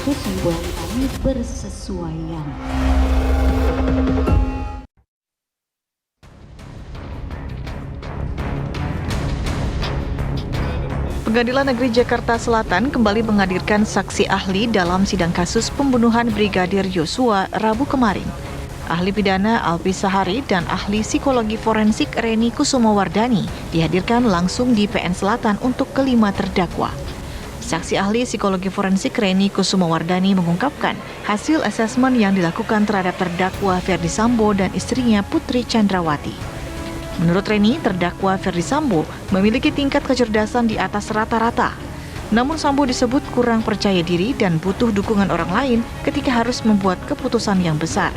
kesimpulan kami bersesuaian. Pengadilan Negeri Jakarta Selatan kembali menghadirkan saksi ahli dalam sidang kasus pembunuhan Brigadir Yosua Rabu kemarin. Ahli pidana Alpi Sahari dan ahli psikologi forensik Reni Kusumawardani dihadirkan langsung di PN Selatan untuk kelima terdakwa. Saksi ahli psikologi forensik Reni Kusumawardani mengungkapkan hasil asesmen yang dilakukan terhadap terdakwa Ferdi Sambo dan istrinya Putri Chandrawati. Menurut Reni, terdakwa Ferdi Sambo memiliki tingkat kecerdasan di atas rata-rata. Namun Sambo disebut kurang percaya diri dan butuh dukungan orang lain ketika harus membuat keputusan yang besar.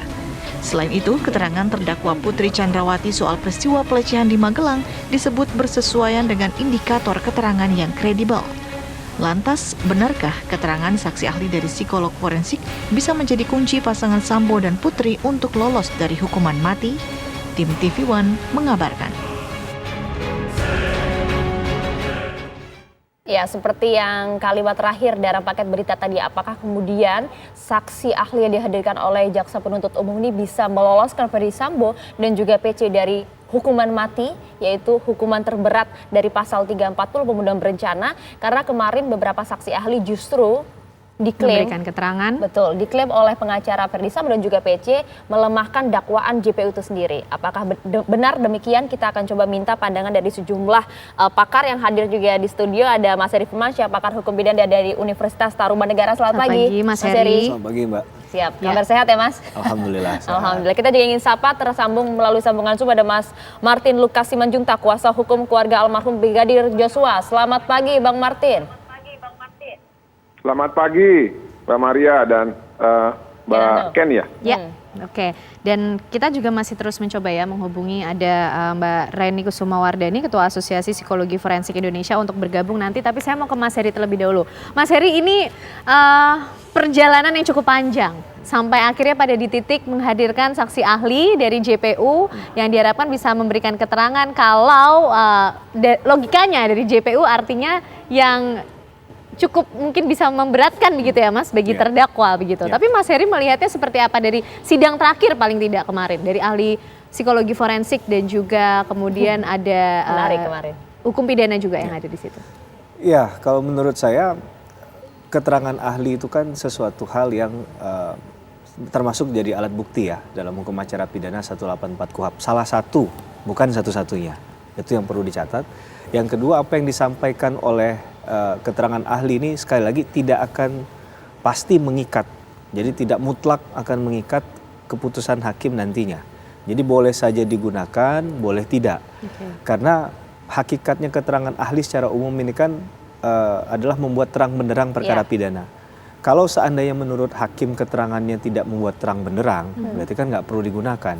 Selain itu, keterangan terdakwa Putri Chandrawati soal peristiwa pelecehan di Magelang disebut bersesuaian dengan indikator keterangan yang kredibel. Lantas, benarkah keterangan saksi ahli dari psikolog forensik bisa menjadi kunci pasangan Sambo dan Putri untuk lolos dari hukuman mati? Tim TV One mengabarkan. Ya, seperti yang kalimat terakhir dalam paket berita tadi, apakah kemudian saksi ahli yang dihadirkan oleh Jaksa Penuntut Umum ini bisa meloloskan Ferdi Sambo dan juga PC dari hukuman mati, yaitu hukuman terberat dari pasal 340 pembunuhan berencana, karena kemarin beberapa saksi ahli justru diklaim memberikan keterangan. Betul, diklaim oleh pengacara Ferdi Sambo dan juga PC melemahkan dakwaan JPU itu sendiri. Apakah benar demikian? Kita akan coba minta pandangan dari sejumlah pakar yang hadir juga di studio. Ada Mas Heri Firmansyah, pakar hukum pidana dari Universitas Tarumanegara. Selamat pagi, Mas Heri. Selamat pagi, Mbak. Siap, kabar sehat ya, Mas? Alhamdulillah. Alhamdulillah. Kita juga ingin sapa tersambung melalui sambungan Zoom ada Mas Martin Lukas Simanjuntak, kuasa hukum keluarga almarhum Brigadir Joshua. Selamat pagi, Bang Martin. Selamat pagi, Mbak Maria dan Mbak Ken ya. Ya, oke. Dan kita juga masih terus mencoba ya menghubungi ada Mbak Reni Kusumawardani, Ketua Asosiasi Psikologi Forensik Indonesia untuk bergabung nanti. Tapi saya mau ke Mas Heri terlebih dahulu. Mas Heri, ini perjalanan yang cukup panjang sampai akhirnya pada di titik menghadirkan saksi ahli dari JPU yang diharapkan bisa memberikan keterangan kalau logikanya dari JPU artinya yang cukup mungkin bisa memberatkan begitu ya Mas bagi terdakwa begitu. Tapi Mas Heri melihatnya seperti apa dari sidang terakhir paling tidak kemarin dari ahli psikologi forensik dan juga kemudian ada hukum pidana juga yang ada di situ. Ya, kalau menurut saya keterangan ahli itu kan sesuatu hal yang termasuk jadi alat bukti ya dalam hukum acara pidana 184 KUHP. Salah satu, bukan satu-satunya. Itu yang perlu dicatat. Yang kedua, apa yang disampaikan oleh keterangan ahli ini sekali lagi tidak akan pasti mengikat. Jadi tidak mutlak akan mengikat keputusan hakim nantinya. Jadi boleh saja digunakan, boleh tidak. Karena hakikatnya keterangan ahli secara umum ini kan adalah membuat terang benderang perkara pidana. Kalau seandainya menurut hakim keterangannya tidak membuat terang benderang, berarti kan nggak perlu digunakan.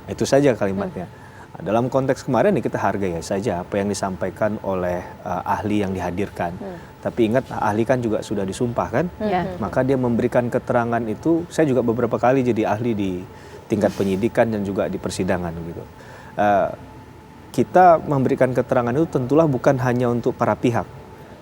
Itu saja kalimatnya. Dalam konteks kemarin ya kita hargai saja apa yang disampaikan oleh ahli yang dihadirkan. Tapi ingat ahli kan juga sudah disumpah kan, maka dia memberikan keterangan itu. Saya juga beberapa kali jadi ahli di tingkat penyidikan dan juga di persidangan gitu. Kita memberikan keterangan itu tentulah bukan hanya untuk para pihak,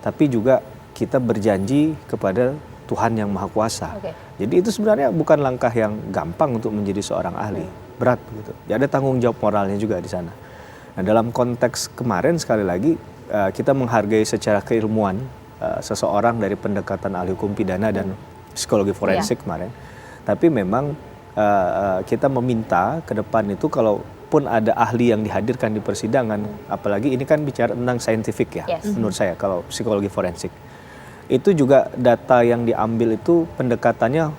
tapi juga kita berjanji kepada Tuhan yang Maha Kuasa. Jadi itu sebenarnya bukan langkah yang gampang untuk menjadi seorang ahli. Berat gitu. Ya, ada tanggung jawab moralnya juga di sana. Nah, dalam konteks kemarin sekali lagi kita menghargai secara keilmuan seseorang dari pendekatan ahli hukum pidana dan psikologi forensik kemarin. Tapi memang kita meminta ke depan itu kalaupun ada ahli yang dihadirkan di persidangan, apalagi ini kan bicara tentang saintifik ya, menurut saya kalau psikologi forensik. Itu juga data yang diambil itu pendekatannya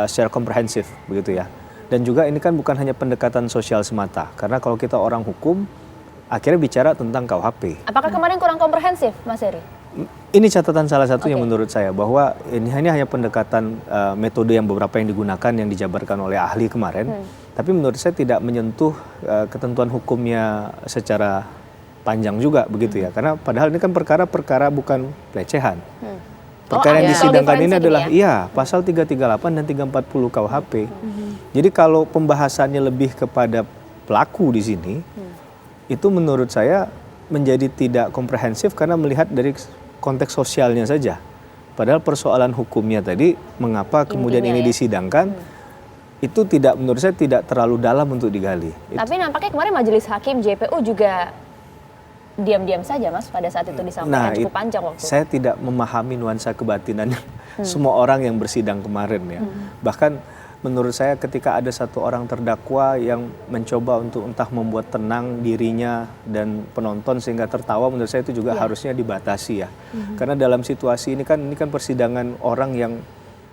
secara komprehensif begitu ya. Dan juga ini kan bukan hanya pendekatan sosial semata, karena kalau kita orang hukum, akhirnya bicara tentang KUHP. Apakah kemarin kurang komprehensif, Mas Heri? Ini catatan salah satu yang menurut saya, bahwa ini hanya pendekatan metode yang beberapa yang digunakan, yang dijabarkan oleh ahli kemarin, tapi menurut saya tidak menyentuh ketentuan hukumnya secara panjang juga, begitu ya. Karena padahal ini kan perkara-perkara bukan pelecehan. Perkara yang disidangkan ini adalah pasal 338 dan 340 KUHP. Jadi kalau pembahasannya lebih kepada pelaku di sini, itu menurut saya menjadi tidak komprehensif karena melihat dari konteks sosialnya saja. Padahal persoalan hukumnya tadi, mengapa kemudian ini disidangkan, itu tidak, menurut saya tidak terlalu dalam untuk digali. Tapi nampaknya kemarin Majelis Hakim JPU juga diam-diam saja Mas pada saat itu disampaikan cukup panjang waktu. Saya tidak memahami nuansa kebatinan semua orang yang bersidang kemarin ya. Bahkan menurut saya ketika ada satu orang terdakwa yang mencoba untuk entah membuat tenang dirinya dan penonton sehingga tertawa, menurut saya itu juga harusnya dibatasi ya. Karena dalam situasi ini kan persidangan orang yang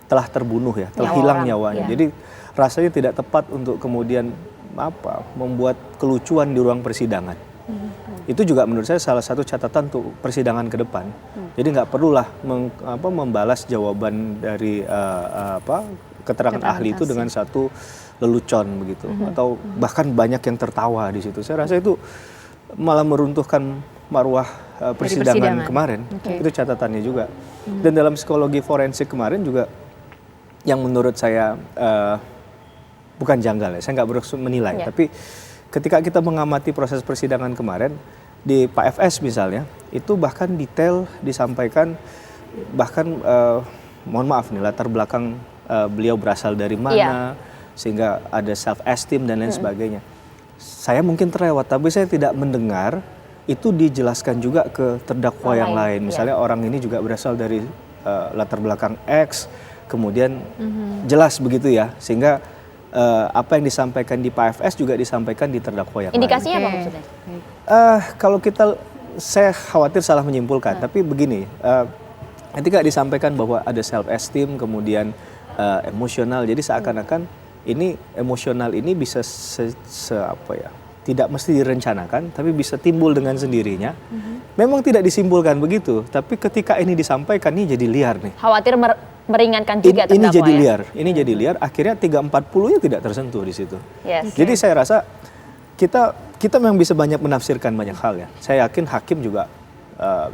telah terbunuh ya, telah hilang nyawanya. Jadi rasanya tidak tepat untuk kemudian membuat kelucuan di ruang persidangan. Itu juga menurut saya salah satu catatan untuk persidangan ke depan. Jadi nggak perlulah membalas jawaban dari keterangan ahli itu dengan satu lelucon begitu, atau bahkan banyak yang tertawa di situ. Saya rasa itu malah meruntuhkan marwah persidangan kemarin. Itu catatannya juga. Dan dalam psikologi forensik kemarin juga yang menurut saya bukan janggal ya, saya nggak bermaksud menilai, tapi ketika kita mengamati proses persidangan kemarin di Pak FS misalnya, itu bahkan detail disampaikan, bahkan mohon maaf nih, latar belakang beliau berasal dari mana, sehingga ada self esteem dan lain sebagainya. Saya mungkin terlewat, tapi saya tidak mendengar itu dijelaskan juga ke terdakwa yang lain. Misalnya orang ini juga berasal dari latar belakang X, kemudian jelas begitu ya, sehingga apa yang disampaikan di Pak FS juga disampaikan di terdakwa yang lain. Indikasinya apa maksudnya? Kalau saya khawatir salah menyimpulkan, tapi begini, ketika disampaikan bahwa ada self esteem, kemudian emosional, jadi seakan-akan ini emosional ini bisa tidak mesti direncanakan, tapi bisa timbul dengan sendirinya. Memang tidak disimpulkan begitu, tapi ketika ini disampaikan, ini jadi liar nih. Khawatir meringankan juga terdakwa. Ini jadi liar, ini jadi liar. Akhirnya 340-nya tidak tersentuh di situ. Jadi saya rasa kita memang bisa banyak menafsirkan banyak hal ya. Saya yakin hakim juga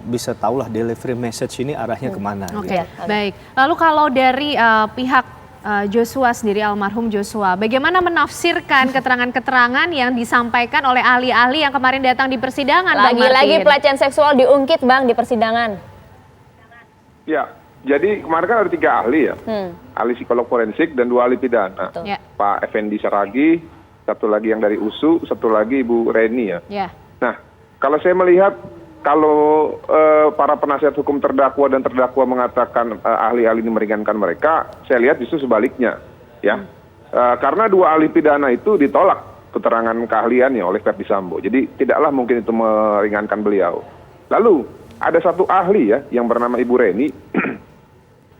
bisa tahulah delivery message ini arahnya kemana. Oke, baik. Lalu kalau dari pihak Joshua sendiri, almarhum Joshua, bagaimana menafsirkan keterangan-keterangan yang disampaikan oleh ahli-ahli yang kemarin datang di persidangan? Lagi-lagi pelecehan seksual diungkit Bang di persidangan. Ya, jadi kemarin kan ada 3 ahli ya, ahli psikolog forensik dan 2 ahli pidana. Pak Effendi Saragi, satu lagi yang dari USU, satu lagi Ibu Reni ya. Nah, kalau saya melihat, kalau para penasihat hukum terdakwa dan terdakwa mengatakan ahli-ahli ini meringankan mereka, saya lihat justru sebaliknya, ya. Karena 2 ahli pidana itu ditolak keterangan keahliannya oleh Verdi Sambo, jadi tidaklah mungkin itu meringankan beliau. Lalu ada satu ahli ya yang bernama Ibu Reni,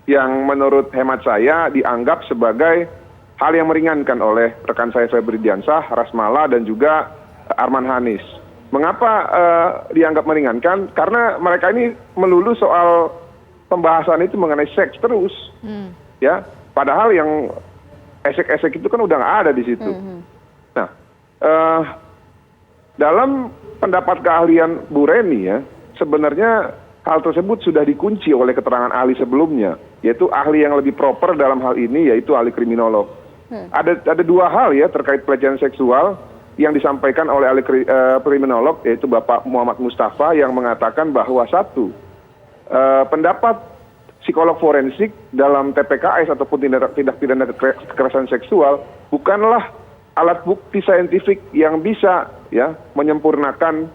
yang menurut hemat saya dianggap sebagai hal yang meringankan oleh rekan saya Febri Diansah, Rasmala dan juga Arman Hanis. Mengapa dianggap meringankan? Karena mereka ini melulu soal pembahasan itu mengenai seks terus, ya. Padahal yang esek-esek itu kan udah nggak ada di situ. Nah, dalam pendapat keahlian Bu Reni ya, sebenarnya hal tersebut sudah dikunci oleh keterangan ahli sebelumnya, yaitu ahli yang lebih proper dalam hal ini, yaitu ahli kriminolog. Ada 2 hal ya terkait pelecehan seksual yang disampaikan oleh ahli kriminolog, yaitu Bapak Muhammad Mustafa, yang mengatakan bahwa pendapat psikolog forensik dalam TPKS ataupun tindak pidana kekerasan seksual bukanlah alat bukti saintifik yang bisa ya menyempurnakan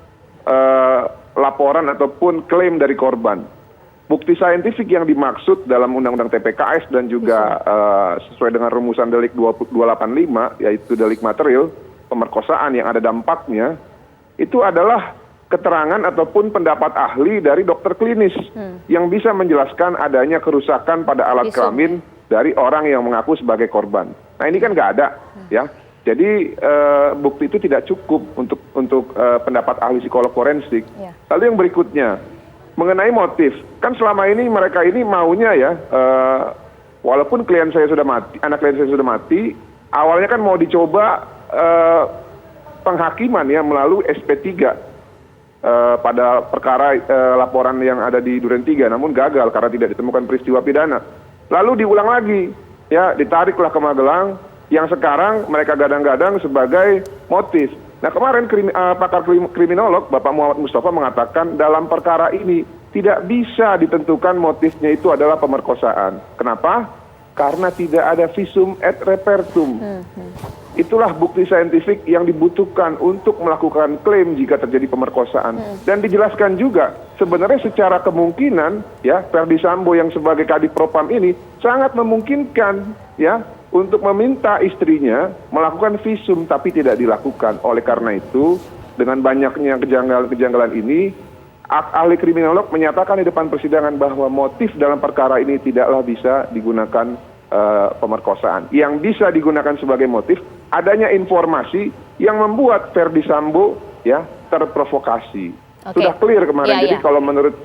laporan ataupun klaim dari korban. Bukti saintifik yang dimaksud dalam Undang-Undang TPKS dan juga sesuai dengan rumusan delik 285, yaitu delik material, pemerkosaan yang ada dampaknya, itu adalah keterangan ataupun pendapat ahli dari dokter klinis yang bisa menjelaskan adanya kerusakan pada alat kelamin dari orang yang mengaku sebagai korban. Nah ini kan nggak ada, ya. Jadi bukti itu tidak cukup untuk pendapat ahli psikolog forensik. Lalu yang berikutnya mengenai motif, kan selama ini mereka ini maunya ya, walaupun klien saya sudah mati, anak klien saya sudah mati, awalnya kan mau dicoba penghakiman ya melalui SP3 pada perkara laporan yang ada di Duren 3, namun gagal karena tidak ditemukan peristiwa pidana. Lalu diulang lagi, ya ditariklah ke Magelang, yang sekarang mereka gadang-gadang sebagai motif. Nah kemarin pakar kriminolog Bapak Muhammad Mustafa mengatakan dalam perkara ini tidak bisa ditentukan motifnya itu adalah pemerkosaan. Kenapa? Karena tidak ada visum et repertum. Itulah bukti saintifik yang dibutuhkan untuk melakukan klaim jika terjadi pemerkosaan. Dan dijelaskan juga sebenarnya secara kemungkinan ya Ferdi Sambo yang sebagai Kadif Propam ini sangat memungkinkan ya untuk meminta istrinya melakukan visum tapi tidak dilakukan. Oleh karena itu dengan banyaknya kejanggalan-kejanggalan ini ahli kriminolog menyatakan di depan persidangan bahwa motif dalam perkara ini tidaklah bisa digunakan pemerkosaan. Yang bisa digunakan sebagai motif adanya informasi yang membuat Ferdi Sambo ya terprovokasi. Sudah clear kemarin. Jadi kalau menurut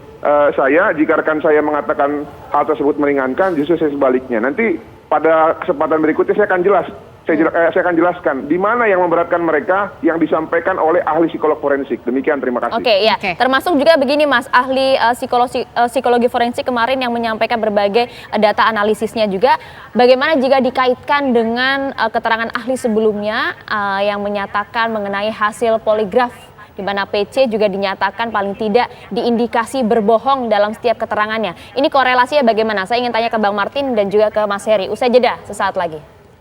saya, jika rekan saya mengatakan hal tersebut meringankan, justru saya sebaliknya. Nanti pada kesempatan berikutnya saya akan jelaskan di mana yang memberatkan mereka yang disampaikan oleh ahli psikolog forensik. Demikian, terima kasih. Termasuk juga begini Mas, ahli psikologi forensik kemarin yang menyampaikan berbagai data analisisnya juga. Bagaimana jika dikaitkan dengan keterangan ahli sebelumnya yang menyatakan mengenai hasil poligraf, di mana PC juga dinyatakan paling tidak diindikasi berbohong dalam setiap keterangannya. Ini korelasinya bagaimana? Saya ingin tanya ke Bang Martin dan juga ke Mas Heri. Usai jeda sesaat lagi.